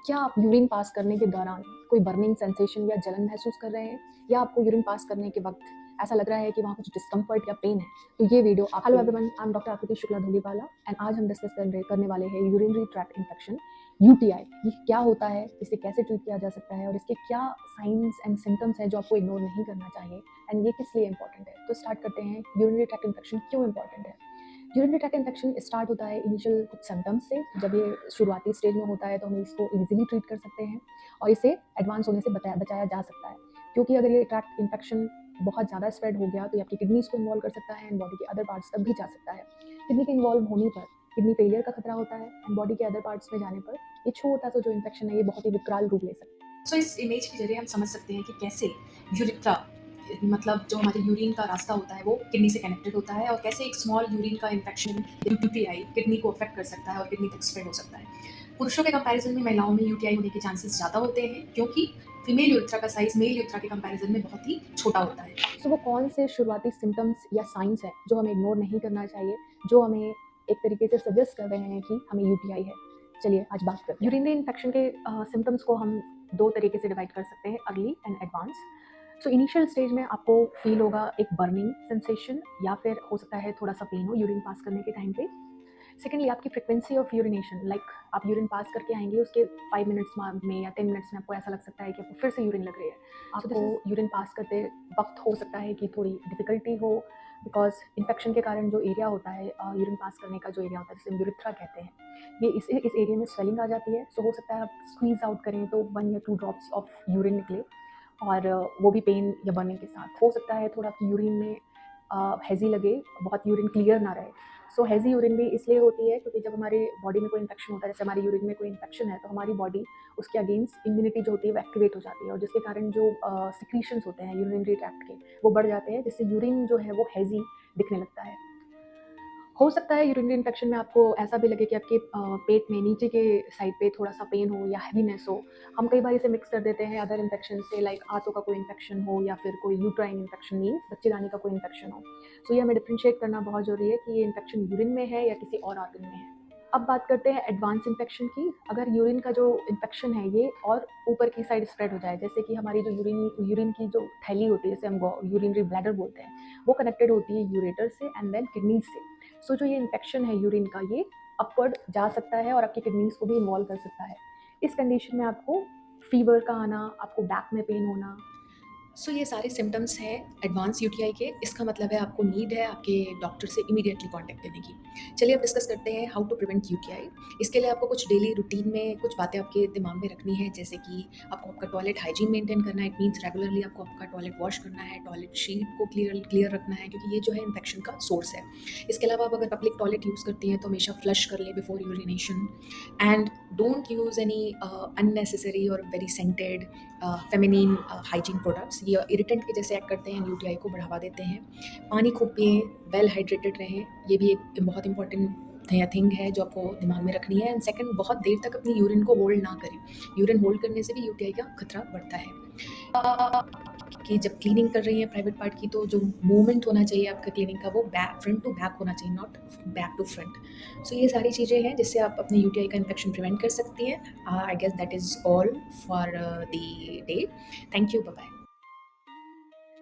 क्या आप urine pass करने के दौरान कोई बर्निंग सेंसेशन या जलन महसूस कर रहे हैं? या आपको यूरिन पास करने के वक़्त ऐसा लग रहा है कि वहाँ कुछ डिस्कम्फर्ट या पेन है? तो ये वीडियो आप hello everyone, I am doctor आकृति शुक्ला धूलीवाला एंड आज हम डिस्कस करने वाले हैं यूरिनरी ट्रैक्ट इन्फेक्शन यूटीआई। ये क्या होता है, इसे कैसे ट्रीट किया जा सकता है और इसके क्या साइन्स एंड सिम्पटम्स हैं जो आपको इग्नोर नहीं करना चाहिए एंड ये किस लिए इंपॉर्टेंट है। तो स्टार्ट करते हैं, यूरिनरी ट्रैक्ट इन्फेक्शन क्यों इंपॉर्टेंट है। यूरिनरी ट्रैक्ट इन्फेक्शन स्टार्ट होता है इनिशियल कुछ सिम्टम्स से। जब ये शुरुआती स्टेज में होता है तो हम इसको इजीली ट्रीट कर सकते हैं और इसे एडवांस होने से बचाया जा सकता है, क्योंकि अगर ये ट्रैक्ट इन्फेक्शन बहुत ज़्यादा स्प्रेड हो गया तो ये आपकी किडनीज को इन्वॉल्व कर सकता है एंड बॉडी के अदर पार्ट्स तक भी जा सकता है। किडनी के इन्वॉल्व होने पर किडनी फेलियर का खतरा होता है एंड बॉडी के अदर पार्ट्स में जाने पर ये छोटा सा जो इन्फेक्शन है ये बहुत ही विकराल रूप ले सकता है। सो इस इमेज के जरिए हम समझ सकते हैं कि कैसे यूरिथ्रा मतलब जो हमारे यूरिन का रास्ता होता है वो किडनी से कनेक्टेड होता है और कैसे एक स्मॉल यूरिन का इन्फेक्शन यूटीआई किडनी को अफेक्ट कर सकता है और किडनी तक स्प्रेड हो सकता है। पुरुषों के कंपैरिजन में महिलाओं में यूटीआई होने के चांसेस ज़्यादा होते हैं क्योंकि फीमेल यूरिथ्रा का साइज मेल यूरिथ्रा के कंपैरिजन में बहुत ही छोटा होता है। सो वो कौन से शुरुआती सिम्टम्स या साइंस हैं जो हमें इग्नोर नहीं करना चाहिए, जो हमें एक तरीके से सजेस्ट कर रहे हैं कि हमें यूटीआई है। चलिए आज बात करते हैं। यूरिनरी इन्फेक्शन के सिम्टम्स को हम दो तरीके से डिवाइड कर सकते हैं, early and advance. So initial stage में आपको फील होगा एक बर्निंग सेंसेशन या फिर हो सकता है थोड़ा सा पेन हो यूरिन पास करने के टाइम पे। सेकेंडली आपकी फ्रिक्वेंसी ऑफ यूरिनेशन, लाइक आप यूरिन पास करके आएंगे उसके 5 मिनट्स में या 10 मिनट्स में आपको ऐसा लग सकता है कि आपको फिर से यूरिन लग रही है। आपको यूरिन पास करते वक्त हो सकता है कि थोड़ी डिफिकल्टी हो, बिकॉज इन्फेक्शन के कारण जो एरिया होता है यूरिन पास करने का जो एरिया होता है जिसे यूरिथ्रा कहते हैं, ये इस एरिया में स्वेलिंग आ जाती है। सो हो सकता है आप स्क्वीज आउट करें तो 1 या 2 ड्रॉप्स ऑफ यूरिन निकले और वो भी पेन या बर्निंग के साथ। हो सकता है थोड़ा यूरिन में हैज़ी लगे, बहुत यूरिन क्लियर ना रहे। सो हैज़ी यूरिन भी इसलिए होती है क्योंकि जब हमारे बॉडी में कोई इन्फेक्शन होता है, जैसे हमारी यूरिन में कोई इन्फेक्शन है तो हमारी बॉडी उसके अगेंस्ट इम्यूनिटी जो होती है वो एक्टिवेट हो जाती है और जिसके कारण जो सिक्रीशंस होते हैं यूरिनरी ट्रैक्ट के वो बढ़ जाते हैं, जिससे यूरिन जो है वो हैज़ी दिखने लगता है। हो सकता है यूरिनरी इन्फेक्शन में आपको ऐसा भी लगे कि आपके पेट में नीचे के साइड पे थोड़ा सा पेन हो या हैवीनेस हो। हम कई बार इसे मिक्स कर देते हैं अदर इन्फेक्शन से, लाइक आंतों का कोई इन्फेक्शन हो या फिर कोई यूट्राइन इन्फेक्शन मीन्स बच्चेदानी का कोई इन्फेक्शन हो। सो ये हमें डिफ्रेंशिएट करना बहुत ज़रूरी है कि ये इन्फेक्शन यूरिन में है या किसी और ऑर्गन में है। अब बात करते हैं एडवांस इन्फेक्शन की। अगर यूरिन का जो इन्फेक्शन है ये और ऊपर की साइड स्प्रेड हो जाए, जैसे कि हमारी जो यूरिन की जो थैली होती है, जैसे हम यूरिनरी ब्लैडर बोलते हैं, वो कनेक्टेड होती है यूरेटर से एंड देन किडनी से। सो जो ये इन्फेक्शन है यूरिन का ये अपवर्ड जा सकता है और आपकी किडनीज को भी इन्वॉल्व कर सकता है। इस कंडीशन में आपको फीवर का आना, आपको बैक में पेन होना। सो ये सारे सिम्टम्स हैं एडवांस यूटीआई के। इसका मतलब है आपको नीड है आपके डॉक्टर से इमीडिएटली कांटेक्ट करने की। चलिए अब डिस्कस करते हैं हाउ टू प्रिवेंट यूटीआई। इसके लिए आपको कुछ डेली रूटीन में कुछ बातें आपके दिमाग में रखनी है, जैसे कि आपको आपका टॉयलेट हाइजीन मेंटेन करना है। इट मीन्स रेगुलरली आपको आपका टॉयलेट वॉश करना है, टॉयलेट शीट को क्लियर रखना है, क्योंकि ये जो है इन्फेक्शन का सोर्स है। इसके अलावा आप अगर पब्लिक टॉयलेट यूज़ करती हैं तो हमेशा फ्लश कर लें before urination and don't use any unnecessary और very scented feminine hygiene products. ये इरिटेंट के जैसे एक्ट करते हैं, यूटीआई को बढ़ावा देते हैं। पानी खूब पिएं, वेल हाइड्रेटेड रहें, ये भी एक बहुत इंपॉर्टेंट थिंग है जो आपको दिमाग में रखनी है। एंड सेकंड, बहुत देर तक अपनी यूरिन को होल्ड ना करें। यूरिन होल्ड करने से भी यूटीआई का खतरा बढ़ता है। कि जब क्लीनिंग कर रही हैं प्राइवेट पार्ट की, तो जो मूवमेंट होना चाहिए आपका क्लीनिंग का वो फ्रंट टू बैक होना चाहिए, नॉट बैक टू फ्रंट। सो ये सारी चीज़ें हैं जिससे आप अपने यूटीआई का इन्फेक्शन प्रिवेंट कर सकती हैं। I guess that is all for the day. Thank you, bye bye.